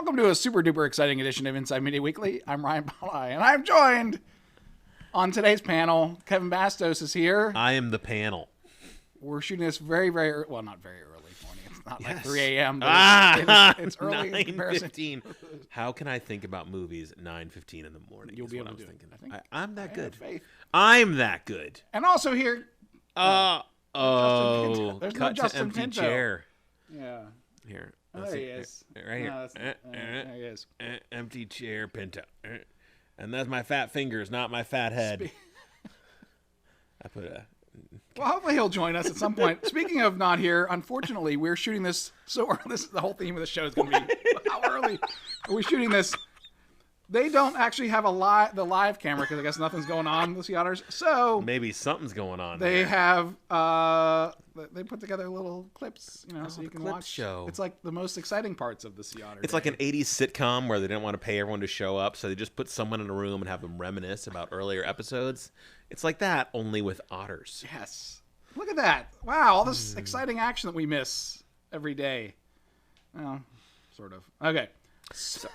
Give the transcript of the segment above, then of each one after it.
Welcome to a super duper exciting edition of Inside Media Weekly. I'm Ryan Boni, and I'm joined on today's panel. Kevin Bastos is here. I am the panel. We're shooting this very, very early. Well, not very early morning. It's not like 3 a.m. But it's early in comparison. 9:15. How can I think about movies at 9:15 in the morning? You'll be able to do it. I'm that good. Faith. I'm that good. And also here, Justin Pinto. There's cut no Justin to empty Pinto. chair. Yeah. Here. Oh, let's there see. he is. Right here. No, there he is. Empty chair, Pinto. And that's my fat fingers, not my fat head. I put a... Well, hopefully he'll join us at some point. Speaking of not here, unfortunately, we're shooting this so early. This is the whole theme of the show is going to be how early are we shooting this? They don't actually have the live camera because I guess nothing's going on with the Otters. So maybe something's going on. They there. have they put together little clips, so you can clip watch. Show. It's like the most exciting parts of the Sea Otter. It's like an 80s sitcom where they didn't want to pay everyone to show up, so they just put someone in a room and have them reminisce about earlier episodes. It's like that, only with otters. Yes. Look at that. Wow, all this exciting action that we miss every day. Well, sort of. Okay. So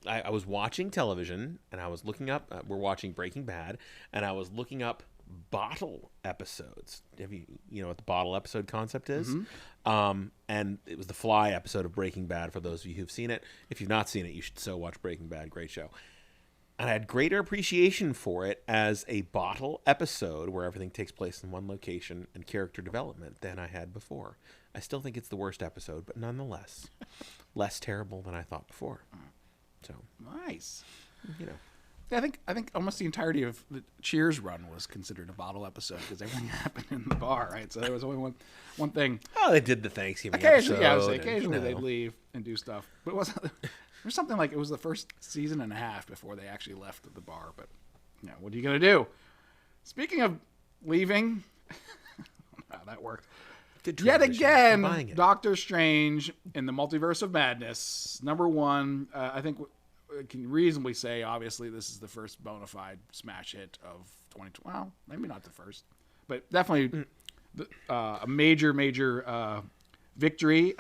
I was watching television, and I was looking up, we're watching Breaking Bad, and I was looking up bottle episodes. Have you know what the bottle episode concept is? Mm-hmm. And it was the Fly episode of Breaking Bad, for those of you who've seen it. If you've not seen it, you should so watch Breaking Bad. Great show. And I had greater appreciation for it as a bottle episode where everything takes place in one location and character development than I had before. I still think it's the worst episode, but nonetheless, less terrible than I thought before. So nice. Yeah, I think almost the entirety of the Cheers run was considered a bottle episode because everything happened in the bar, right? So there was only one thing. Oh, they did the Thanksgiving occasionally, episode. Occasionally they'd leave and do stuff, but it wasn't. There's something like it was the first season and a half before they actually left the bar. But what are you gonna do? Speaking of leaving, how that worked. Yet again, Doctor Strange in the Multiverse of Madness, #1. I think we can reasonably say, obviously, this is the first bona fide smash hit of 2020. Well, maybe not the first, but definitely a major victory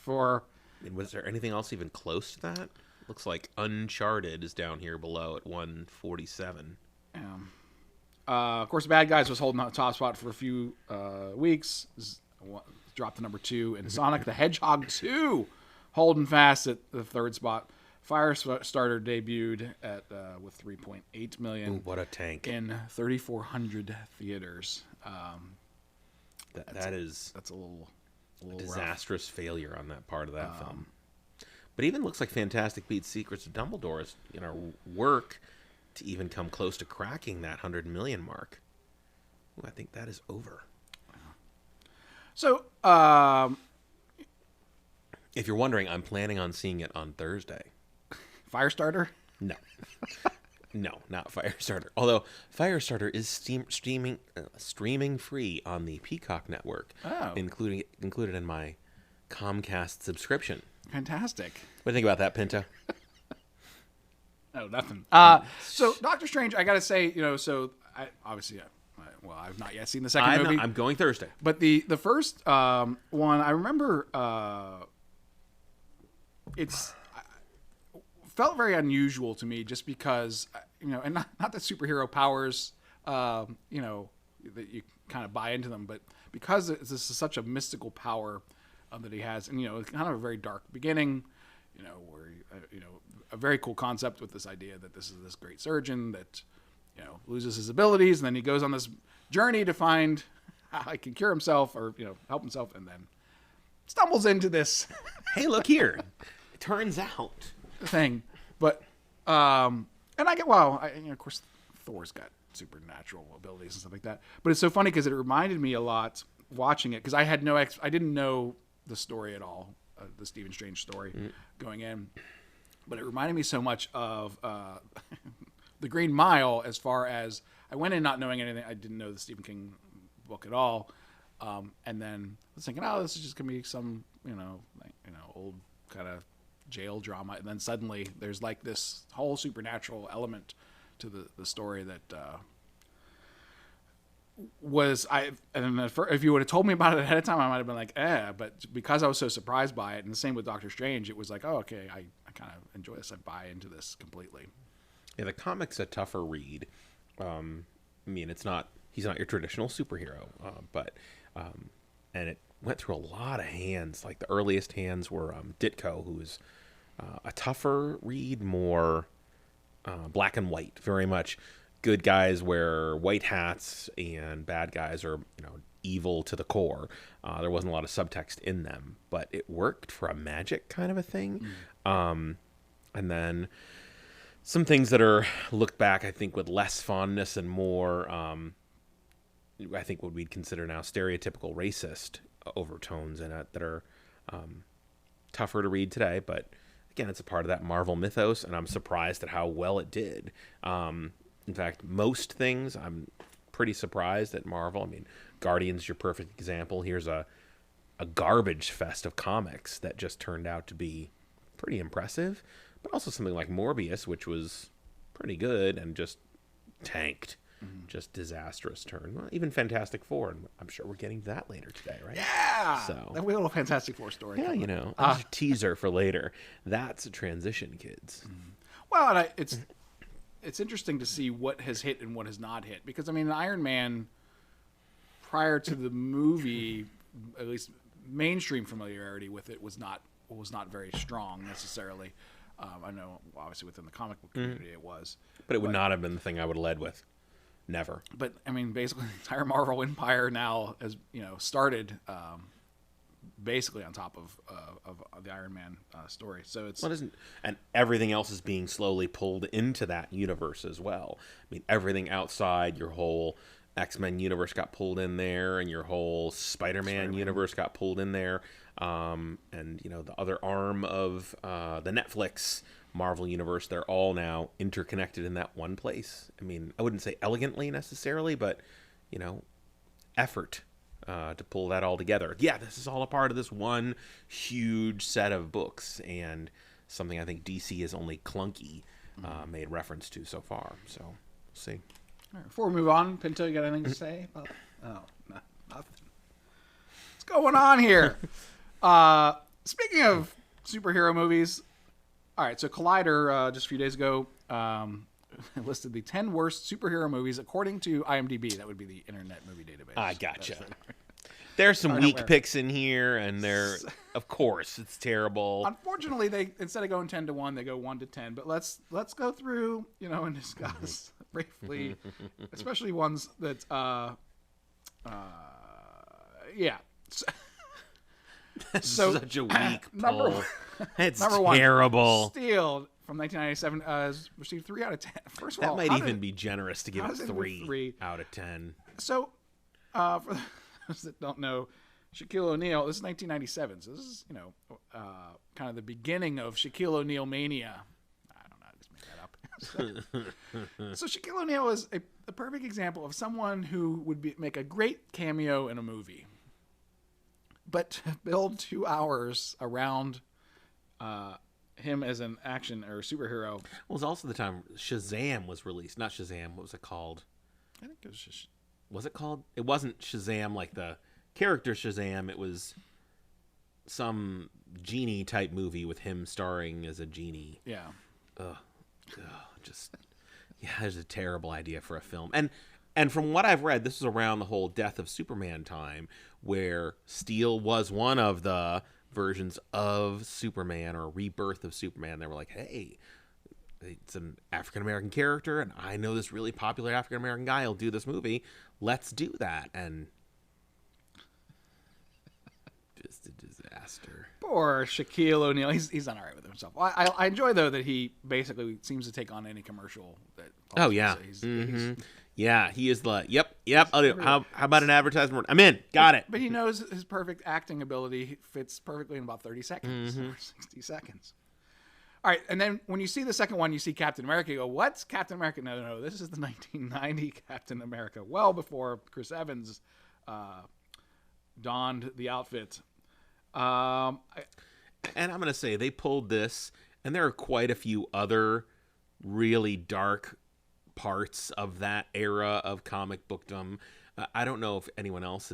for. And was there anything else even close to that? Looks like Uncharted is down here below at 147. Of course, Bad Guys was holding on the top spot for a few weeks. Dropped to #2, and Sonic the Hedgehog 2 holding fast at the third spot. Firestarter debuted at with 3.8 million. Ooh, what a tank! In 3,400 theaters. That's a little disastrous failure on that part of that film. But even looks like Fantastic Beasts: Secrets of Dumbledore is work to even come close to cracking that 100 million mark. Ooh, I think that is over. So, if you're wondering, I'm planning on seeing it on Thursday. Firestarter? No. No, not Firestarter. Although Firestarter is streaming free on the Peacock network, included in my Comcast subscription. Fantastic. What do you think about that, Pinto? Oh, nothing. So Doctor Strange, I got to say, I've not yet seen the second movie. I'm going Thursday. But the first one, I remember, it's felt very unusual to me just because, and not that superhero powers, that you kind of buy into them, but because this is such a mystical power that he has, and, it's kind of a very dark beginning, where, a very cool concept with this idea that this is this great surgeon that, loses his abilities, and then he goes on this journey to find how he can cure himself or, help himself, and then stumbles into this. Hey, look here. It turns out. Thing. But, and I get, of course, Thor's got supernatural abilities and stuff like that. But it's so funny because it reminded me a lot watching it because I had I didn't know the story at all, the Stephen Strange story going in. But it reminded me so much of The Green Mile as far as I went in not knowing anything. I didn't know the Stephen King book at all. And then I was thinking, this is just going to be some, old kind of jail drama. And then suddenly there's like this whole supernatural element to the story that was if you would have told me about it ahead of time, I might have been like, but because I was so surprised by it, and the same with Doctor Strange, it was like, oh, okay, I kind of enjoy this. I buy into this completely. Yeah, the comic's a tougher read. I mean, he's not your traditional superhero, but and it went through a lot of hands. Like the earliest hands were Ditko, who was a tougher read, more black and white, very much. Good guys wear white hats, and bad guys are, evil to the core. There wasn't a lot of subtext in them, but it worked for a magic kind of a thing. And then some things that are looked back, I think, with less fondness and more, I think what we'd consider now stereotypical racist overtones in it that are tougher to read today. But again, it's a part of that Marvel mythos, and I'm surprised at how well it did. In fact, most things I'm pretty surprised at Marvel. I mean, Guardians is your perfect example. Here's a garbage fest of comics that just turned out to be pretty impressive. But also something like Morbius, which was pretty good and just tanked. Just disastrous turn. Well, even Fantastic Four, and I'm sure we're getting to that later today, right? Yeah! So that little Fantastic Four story. Yeah, that's a teaser for later. That's a transition, kids. Well, and it's interesting to see what has hit and what has not hit. Because, I mean, Iron Man, prior to the movie, at least mainstream familiarity with it was not very strong necessarily. I know, obviously, within the comic book community it was. But it would not have been the thing I would have led with. Never. But, I mean, basically, the entire Marvel empire now has, started basically on top of the Iron Man story. So it's... and everything else is being slowly pulled into that universe as well. I mean, everything outside your whole X-Men universe got pulled in there, and your whole Spider-Man universe got pulled in there. And, the other arm of the Netflix Marvel universe, they're all now interconnected in that one place. I mean, I wouldn't say elegantly necessarily, but, effort to pull that all together. Yeah, this is all a part of this one huge set of books, and something I think DC has only clunky made reference to so far. So, we'll see. All right, before we move on, Pinto, you got anything to say? Nothing. What's going on here? Speaking of superhero movies, all right, so Collider just a few days ago listed the 10 worst superhero movies according to IMDb. That would be the Internet Movie Database. I gotcha. There's some weak picks in here, and of course, it's terrible. Unfortunately, they instead of going 10 to 1, they go 1 to 10. But let's go through, and discuss briefly, especially ones that, yeah. So such a weak poll. It's number one, terrible. Steel from 1997 received 3 out of 10. First of all, that might even be generous to give it 3 out of 10. So, for those that don't know, Shaquille O'Neal, this is 1997. So this is, kind of the beginning of Shaquille O'Neal mania. I don't know. I just made that up. So Shaquille O'Neal is a perfect example of someone who would make a great cameo in a movie. But to build 2 hours around him as an action or superhero. Well, it was also the time Shazam was released. Not Shazam. What was it called? I think it was just... Was it called? It wasn't Shazam like the character Shazam. It was some genie type movie with him starring as a genie. Yeah. It's a terrible idea for a film. And from what I've read, this was around the whole Death of Superman time, where Steel was one of the versions of Superman or rebirth of Superman. They were like, hey, it's an African-American character, and I know this really popular African-American guy will do this movie. Let's do that. And just a disaster. Poor Shaquille O'Neal. He's not all right with himself. I enjoy, though, that he basically seems to take on any commercial. Yeah, he is the, yep, I'll do. How about an advertisement? I'm in. Got it. But he knows his perfect acting ability fits perfectly in about 30 seconds or 60 seconds. All right, and then when you see the second one, you see Captain America. You go, what's Captain America? No, this is the 1990 Captain America, well before Chris Evans donned the outfit. And I'm going to say they pulled this, and there are quite a few other really dark parts of that era of comic bookdom. I don't know if anyone else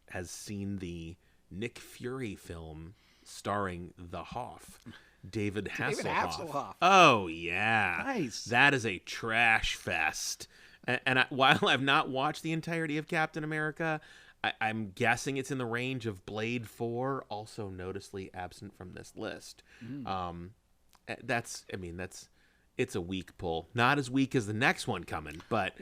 has seen the Nick Fury film starring the Hoff, David Hasselhoff. Oh yeah, Nice. That is a trash fest. And while I've not watched the entirety of Captain America, I'm guessing it's in the range of Blade 4, also noticeably absent from this list. It's a weak pull. Not as weak as the next one coming, but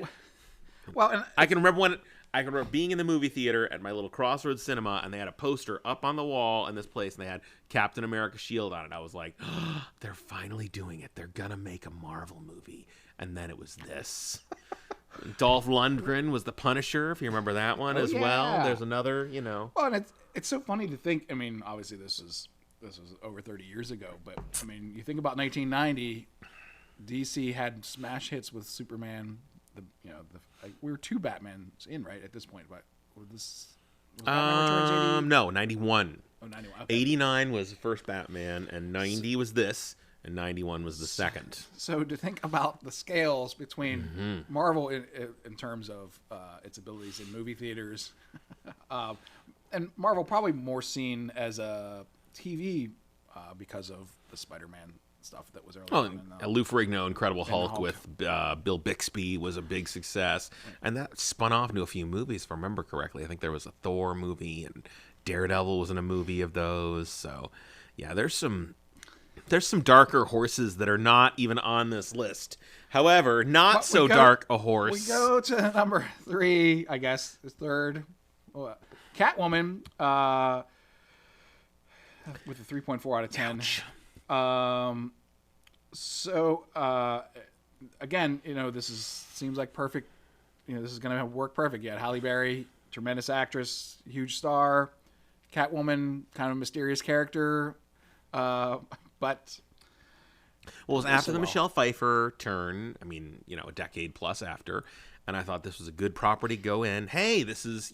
Well, and I can remember being in the movie theater at my little Crossroads cinema, and they had a poster up on the wall in this place, and they had Captain America shield on it. I was like, oh, they're finally doing it. They're gonna make a Marvel movie. And then it was this. Dolph Lundgren was the Punisher, if you remember that one as well. There's another, Well, and it's so funny to think. I mean, obviously this was over 30 years ago, but I mean, you think about 1990, DC had smash hits with Superman. We were 2 Batmans in right at this point, but was Batman Returns 80? No, 91. Oh, 91. Okay. 89 was the first Batman, and 90 was this, and 91 was the second. So to think about the scales between Marvel in terms of its abilities in movie theaters, and Marvel probably more seen as a TV because of the Spider-Man stuff that was early on. Lou Ferrigno, Incredible Hulk with Bill Bixby was a big success, and that spun off into a few movies, if I remember correctly. I think there was a Thor movie, and Daredevil was in a movie of those. So, yeah, there's some darker horses that are not even on this list. However, dark a horse. We go to number 3, I guess, is third. Catwoman, with a 3.4 out of 10. Again, this seems like perfect. This is going to work perfect. Yeah, Halle Berry, tremendous actress, huge star. Catwoman, kind of mysterious character. But well, it was after the Michelle Pfeiffer turn. I mean, a decade plus after, and I thought this was a good property to go in. Hey, this is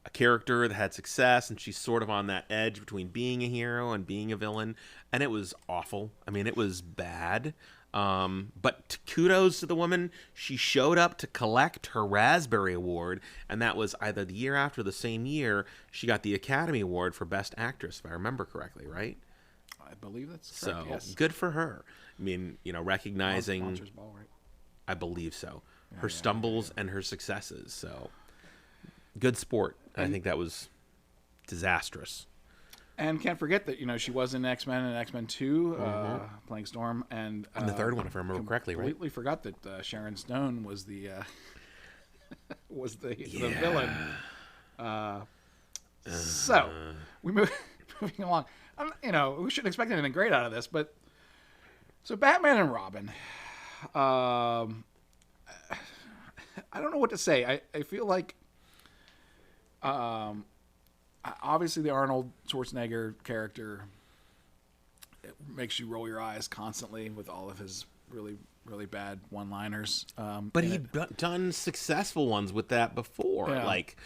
a character that had success, and she's sort of on that edge between being a hero and being a villain, and it was awful. I mean, it was bad. But kudos to the woman. She showed up to collect her Raspberry Award, and that was either the year after, the same year she got the Academy Award for Best Actress, if I remember correctly, right? I believe that's correct. So yes. Good for her. I mean, recognizing. Sponsors Ball, right? I believe so. Her stumbles and her successes. So good sport. I think that was disastrous. And can't forget that she was in X-Men and X-Men 2, playing Storm, and the third one, if I remember correctly, right? Completely forgot that Sharon Stone was the villain. So we moving along. We shouldn't expect anything great out of this, but so Batman and Robin. I don't know what to say. I feel like. Obviously, the Arnold Schwarzenegger character, it makes you roll your eyes constantly with all of his really, really bad one-liners. But he'd done successful ones with that before. Yeah. Like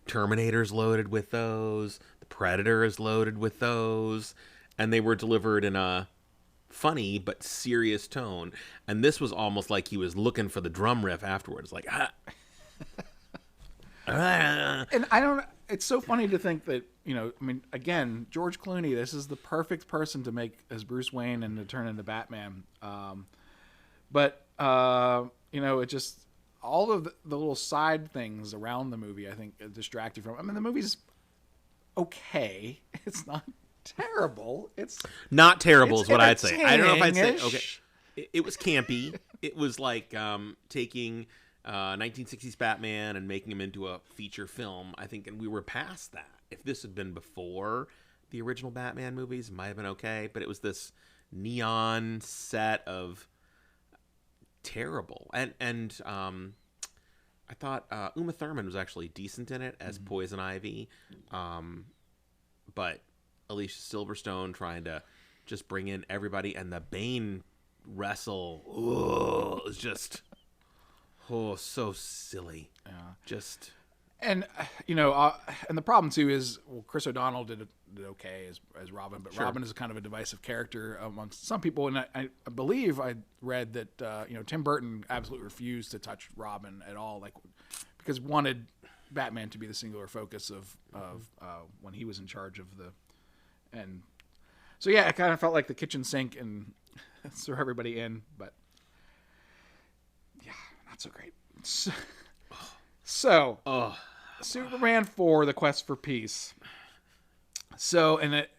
Terminator's loaded with those. The Predator is loaded with those. And they were delivered in a funny but serious tone. And this was almost like he was looking for the drum riff afterwards. Like, And I don't. It's so funny to think that again, George Clooney. This is the perfect person to make as Bruce Wayne and to turn into Batman. But it just all of the little side things around the movie, I think, distracted from. I mean, the movie's okay. It's not terrible. It's not terrible, is what I'd say. I don't know if I'd say okay. It was campy. It was like taking 1960s Batman and making him into a feature film, I think, and we were past that. If this had been before the original Batman movies, it might have been okay, but it was this neon set of terrible. And I thought Uma Thurman was actually decent in it as Poison Ivy, but Alicia Silverstone trying to just bring in everybody, and the Bane wrestle is just... Oh, so silly. Yeah. Just. And, and the problem, too, is, Chris O'Donnell did okay as Robin, but sure. Robin is kind of a divisive character amongst some people. And I believe I read that, Tim Burton absolutely refused to touch Robin at all, because wanted Batman to be the singular focus of when he was in charge of and so yeah, it kind of felt like the kitchen sink and threw everybody in, but yeah, not so great. So Superman 4: The Quest for Peace. So, and it,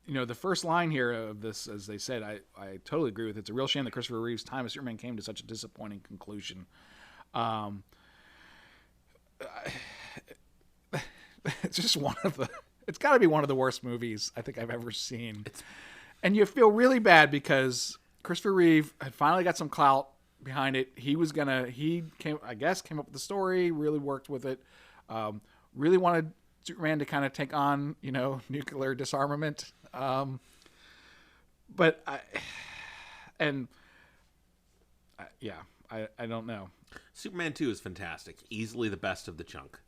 the first line here of this, as they said, I totally agree with it. It's a real shame that Christopher Reeve's time as Superman came to such a disappointing conclusion. It's just it's got to be one of the worst movies I think I've ever seen. And you feel really bad because Christopher Reeve had finally got some clout behind it. He came up with the story, really worked with it, really wanted Superman to kind of take on, nuclear disarmament. I don't know. Superman 2 is fantastic. Easily the best of the chunk.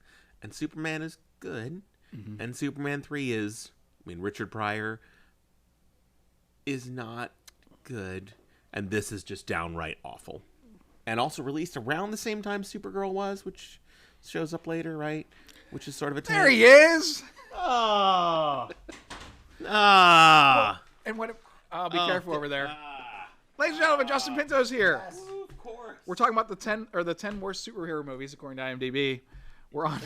And Superman is good. Mm-hmm. And Superman 3 is, Richard Pryor is not good. And this is just downright awful. And also released around the same time Supergirl was, which shows up later, right? Which is sort of a There he is! Oh. And what? Be careful over there. Ladies and gentlemen, Justin Pinto's here. Yes. Of course. We're talking about the 10 worst superhero movies according to IMDb. We're on.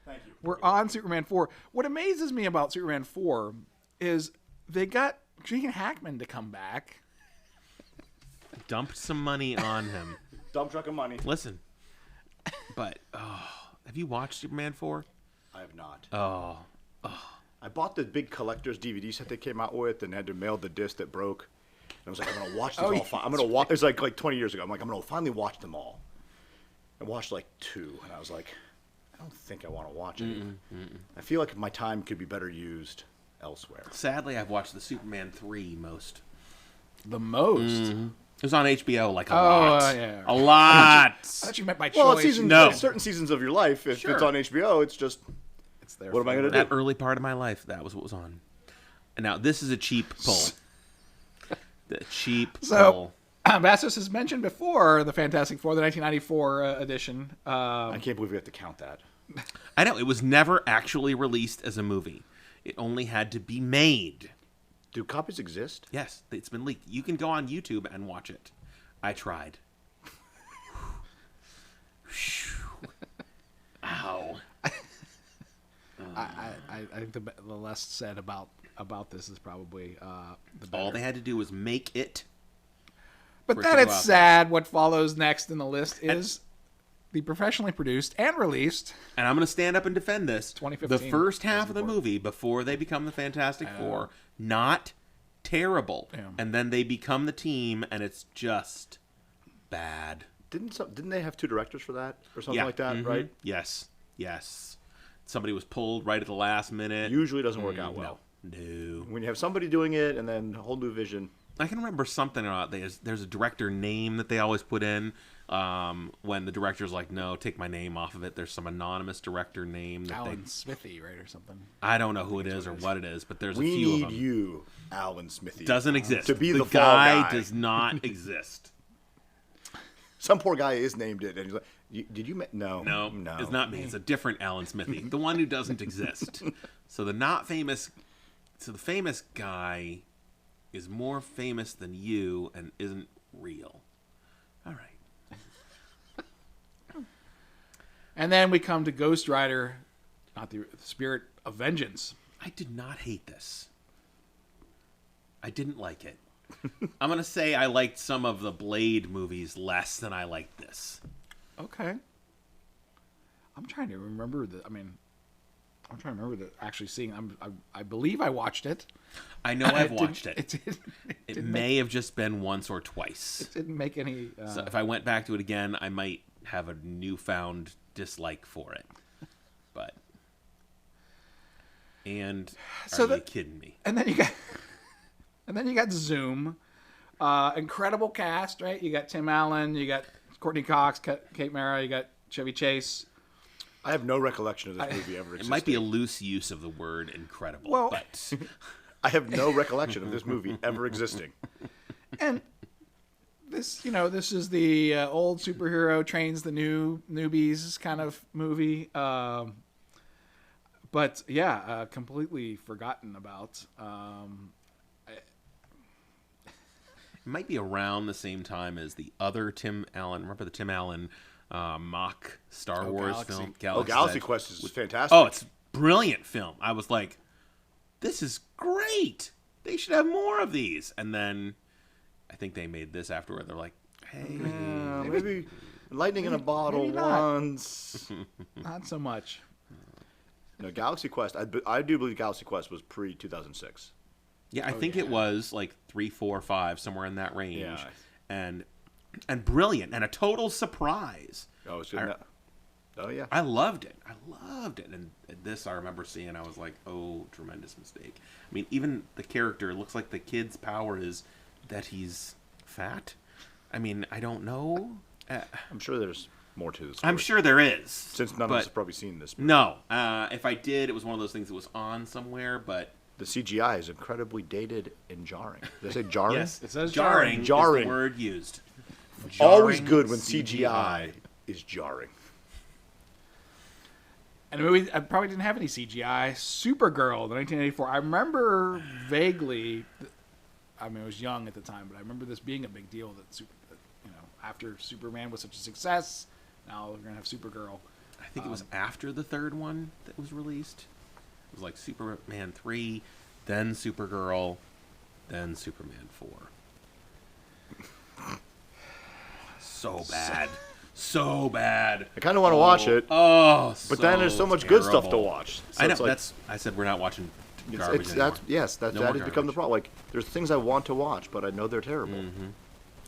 Thank you. We're on Superman 4. What amazes me about Superman 4 is they got Gene Hackman to come back. Dumped some money on him. Dump truck of money. Listen, but have you watched Superman 4? I have not. Oh. I bought the big collector's DVD set they came out with and had to mail the disc that broke. And I was like, I'm gonna watch these all. I'm gonna watch. It was like 20 years ago. I'm like, I'm gonna finally watch them all. I watched like 2, and I was like, I don't think I want to watch it. I feel like my time could be better used elsewhere. Sadly, I've watched the Superman 3 most. The most? Mm-hmm. It was on HBO like a lot. Yeah. A lot. I thought you meant by choice. Well, No. certain seasons of your life, if Sure. it's on HBO, it's just, It's there. what am I going to That do? early part of my life, that was what was on. And now this is a cheap pull. The cheap pull. Bastos has mentioned before the Fantastic Four, the 1994 edition. I can't believe we have to count that. I know, it was never actually released as a movie. It only had to be made. Do copies exist? Yes, it's been leaked. You can go on YouTube and watch it. I tried. Ow. I think the less said about this is probably the better. All they had to do was make it. But for it then to it's go out sad. What follows next in the list is the professionally produced and released. And I'm going to stand up and defend this. 2015 The first half of the report. movie, before they become the Fantastic Four, not terrible. Yeah. And then they become the team, and it's just bad. Didn't they have 2 directors for that or something Yeah. like that? Mhm. Right? Yes. Somebody was pulled right at the last minute. Usually doesn't work out well. No. When you have somebody doing it and then a whole new vision. I can remember something about there's a director name that they always put in when the director's like, no, take my name off of it. There's some anonymous director name that Alan Smithy, right, or something. I don't know who it is or what it is, but there's We a few of need them. you, Alan Smithy. Doesn't exist. To be the fall guy guy. does not exist. Some poor guy is named it, and he's like, "Did you? No, No, it's not me. It's a different Alan Smithy, the one who doesn't exist. So the famous guy is more famous than you and isn't real. All right. And then we come to Ghost Rider, not the Spirit of Vengeance. I did not hate this. I didn't like it. I'm going to say I liked some of the Blade movies less than I liked this. Okay. I'm trying to remember actually seeing. I believe I watched it. I know I've watched it. It It may have just been once or twice. It didn't make any. So if I went back to it again, I might have a newfound dislike for it. But are you kidding me? And then you got Zoom, incredible cast, right? You got Tim Allen, you got Courtney Cox, Kate Mara, you got Chevy Chase. I have no recollection of this movie ever It existing. might be a loose use of the word incredible, Well- but I have no recollection of this movie ever existing. And this is the old superhero trains the newbies kind of movie. But yeah, completely forgotten about. It might be around the same time as the other Tim Allen. Remember the Tim Allen mock Star Wars Galaxy. film? Galaxy Quest is fantastic. Oh, it's a brilliant film. I was like, this is great. They should have more of these. And then I think they made this afterward. They're like, hey. Maybe lightning in a bottle maybe not. once. Not so much. No, Galaxy Quest. I do believe Galaxy Quest was pre-2006. Yeah, I think it was like 3, 4, 5, somewhere in that range. Yeah. And brilliant and a total surprise. Oh, it's good. Oh, yeah. I loved it. And this I remember seeing. I was like, oh, tremendous mistake. I mean, even the character looks like the kid's power is that he's fat. I mean, I don't know. I'm sure there's more to this. I'm sure there is. Since none of us have probably seen this movie. No. If I did, it was one of those things that was on somewhere, but... The CGI is incredibly dated and jarring. Did I say jarring? Yes, It says jarring. jarring. Is the word used. Always Jarring good when CGI is jarring. And a movie I probably didn't have any CGI. Supergirl, the 1984. I remember vaguely. I mean, I was young at the time, but I remember this being a big deal. That after Superman was such a success, now we're gonna have Supergirl. I think it was after the third one that was released. It was like Superman 3, then Supergirl, then Superman 4. So bad. So bad. I kind of want to watch it, Oh, but then there's so much good stuff to terrible. watch. So I know. it's like, I said we're not watching garbage anymore. that has No become more the garbage. problem. Like, there's things I want to watch, but I know they're terrible.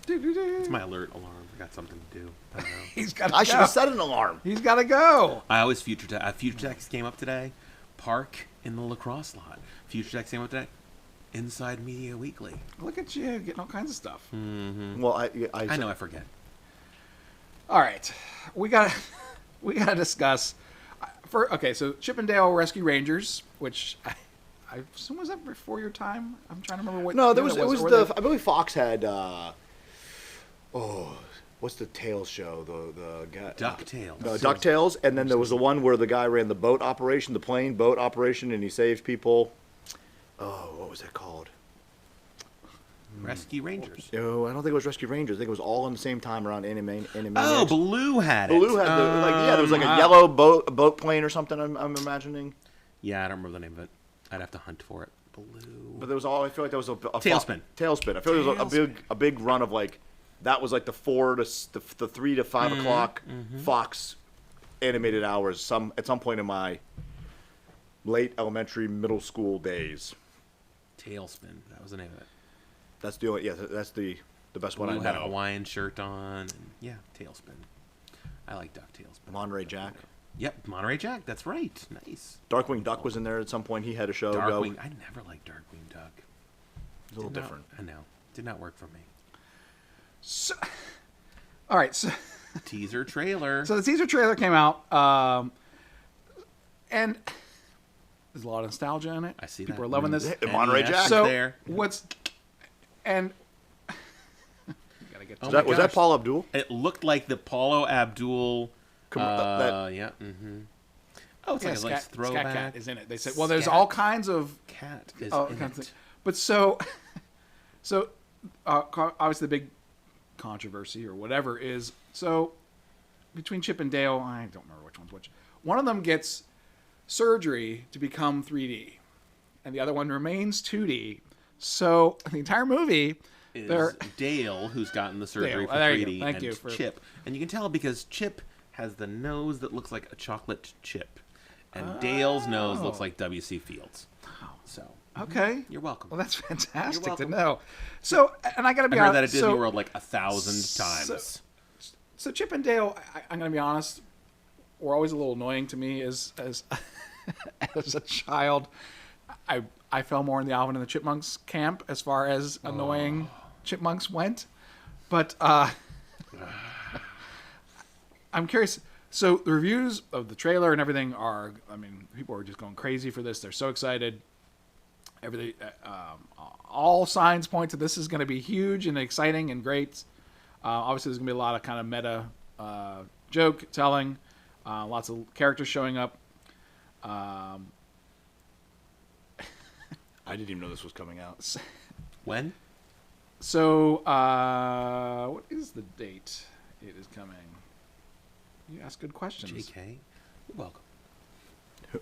It's my alert alarm. I got something to do. I don't know. He's got. I should have set an alarm. He's got to go. I always future text came up today. Park in the lacrosse lot. Future text came up today. Inside Media Weekly. Look at you getting all kinds of stuff. Well, I know I forget. All right, we got to discuss. So Chippendale Rescue Rangers, which I assume was that before your time. I'm trying to remember what. No, there year was. that It was or the. I believe Fox had. What's the Tales show? The guy. DuckTales. No, DuckTales, and then there was the one where the guy ran the boat operation, the plane boat operation, and he saved people. Oh, what was that called? Rescue Rangers. No, I don't think it was Rescue Rangers. I think it was all in the same time around Animaniacs. Oh, Baloo had it. Baloo had there was like a yellow boat plane or something. I'm imagining. Yeah, I don't remember the name of it. I'd have to hunt for it. Baloo. But there was all. I feel like there was a Tailspin. Tailspin. I feel like there was a big run of like that was like the 3 to 5 o'clock Fox animated hours. At some point in my late elementary, middle school days. Tailspin. That was the name of it. That's the only. Yeah, that's the best one I Baloo know. had a Hawaiian shirt on. And yeah, Tailspin. I like DuckTales. Monterey Jack. Yep, Monterey Jack. That's right. Nice. Darkwing Duck was in there at some point. He had a show. Darkwing. I never liked Darkwing Duck. A little different. I know. Did not work for me. So, all right. So, Teaser trailer. so the teaser trailer came out, and there's a lot of nostalgia in it. I see People that. are loving this. Monterey NES Jack. So there. what's and you gotta get to Oh Was my that gosh. Paul Abdul? It looked like the Paulo Abdul. that- Yeah. Mm-hmm. Oh, it's yeah, like a nice Scat throwback. Cat is in it. They said, well, there's Scat all kinds of Cat is oh, in kinds of it. things. But so obviously the big controversy or whatever is so between Chip and Dale. I don't remember which one's which. One of them gets surgery to become 3D, and the other one remains 2D. So the entire movie, Is Dale, who's gotten the surgery Dale. for There you 3D, go. Thank and you for- Chip. And you can tell because Chip has the nose that looks like a chocolate chip, and Dale's nose looks like W.C. Fields. So okay. you're welcome. Well, that's fantastic to welcome. know. So, and I got to be I heard honest. that at Disney so, World like 1,000 times. So Chip and Dale, I'm going to be honest, were always a little annoying to me as as a child. I fell more in the Alvin and the Chipmunks camp as far as annoying chipmunks went. But I'm curious. So the reviews of the trailer and everything are, I mean, people are just going crazy for this. They're so excited. Everything, all signs point to this is going to be huge and exciting and great. Obviously, there's going to be a lot of kind of meta joke telling, lots of characters showing up. I didn't even know this was coming out. When? So, what is the date it is coming? You ask good questions. JK, you're welcome.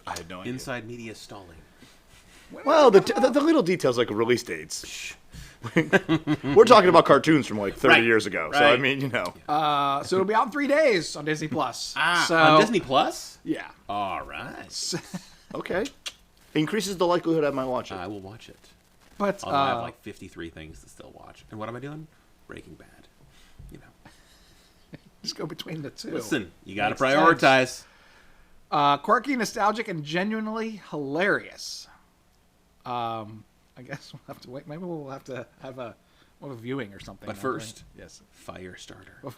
I had no idea. Inside Media stalling. Well, the little details like release dates. We're talking about cartoons from like 30 Right, years ago. So, I right. mean, you know. So it'll be out in 3 days on Disney Plus. So, On Disney Plus? Yeah. All right. Okay. Increases the likelihood I might watch it. I will watch it. But Although I have like 53 things to still watch. And what am I doing? Breaking Bad. You know. just go between the two. Listen, you got to Makes prioritize. Quirky, nostalgic, and genuinely hilarious. I guess we'll have to wait. Maybe we'll have to have a viewing or something. But first, yes, Firestarter.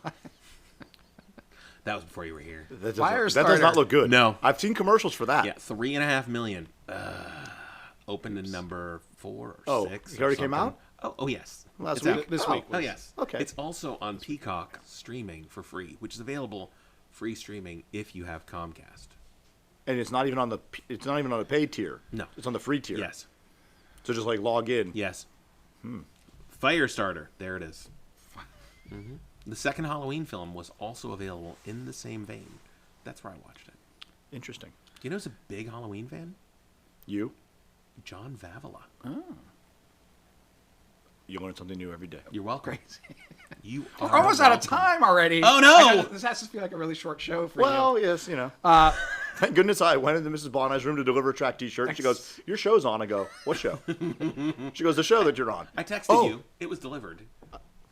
That was before you were here. That Firestarter. does not look good. No. I've seen commercials for that. Yeah, 3.5 million. Opened in number 4 or 6. It already came something. out? Oh yes. Last It's week? out. This week Oh was- yes. Okay. It's also on Peacock streaming for free, which is available free streaming if you have Comcast. And it's not even on the paid tier. No. It's on the free tier. Yes. So just like log in. Yes. Firestarter. There it is. Mhm. The second Halloween film was also available in the same vein. That's where I watched it. Interesting. Do you know who's a big Halloween fan? You John Vavala. you learn something new every day. You're welcome. You are we're almost out of welcome. time already. Oh, no! This has to feel like a really short show for Well, you. yes, you know. Thank goodness I went into Mrs. Boni's room to deliver a track T-shirt. And she goes, "Your show's on." I go, "What show?" She goes, "The show that you're on." I texted Oh. you. It was delivered.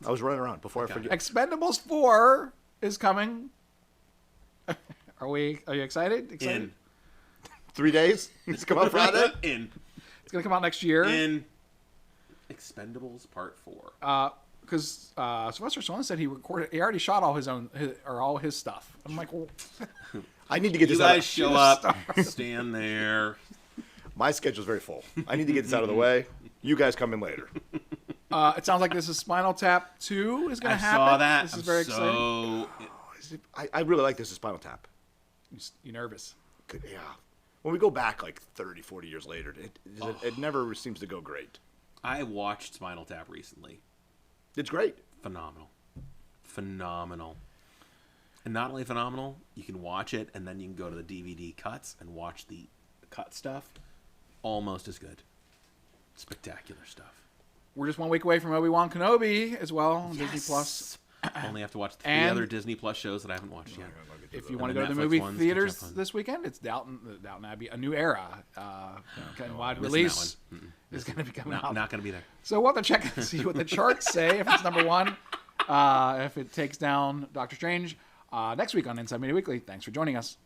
I was running around before I forget. Expendables 4 is coming. Are you excited? In. 3 days. It's come out Friday. In. It's gonna come out next year. In. Expendables Part 4. Because Sylvester Stallone said he already shot all his stuff. I'm like, well, I need to get You this out. guys show up, stand there. My schedule's very full. I need to get this out of the way. You guys come in later. it sounds like this is Spinal Tap 2 is I gonna happen. saw that. This is I'm very exciting. so I really like this as Spinal Tap. You nervous? Yeah. When we go back like 30, 40 years later, it never seems to go great. I watched Spinal Tap recently. It's great. Phenomenal. Phenomenal. And not only phenomenal, you can watch it and then you can go to the DVD cuts and watch the cut stuff. Almost as good. Spectacular stuff. We're just 1 week away from Obi-Wan Kenobi as well on Disney Plus. Only have to watch the 3 And- other Disney Plus shows that I haven't watched yet. If you And want to the go to the Netflix movie ones, theaters catch up on. this weekend, it's Downton Abbey, A New Era, wide Missing release that one. is going to be coming out. Not going to be there. So we'll have to check and see what the charts say if it's number 1, if it takes down Doctor Strange. Next week on Inside Media Weekly. Thanks for joining us.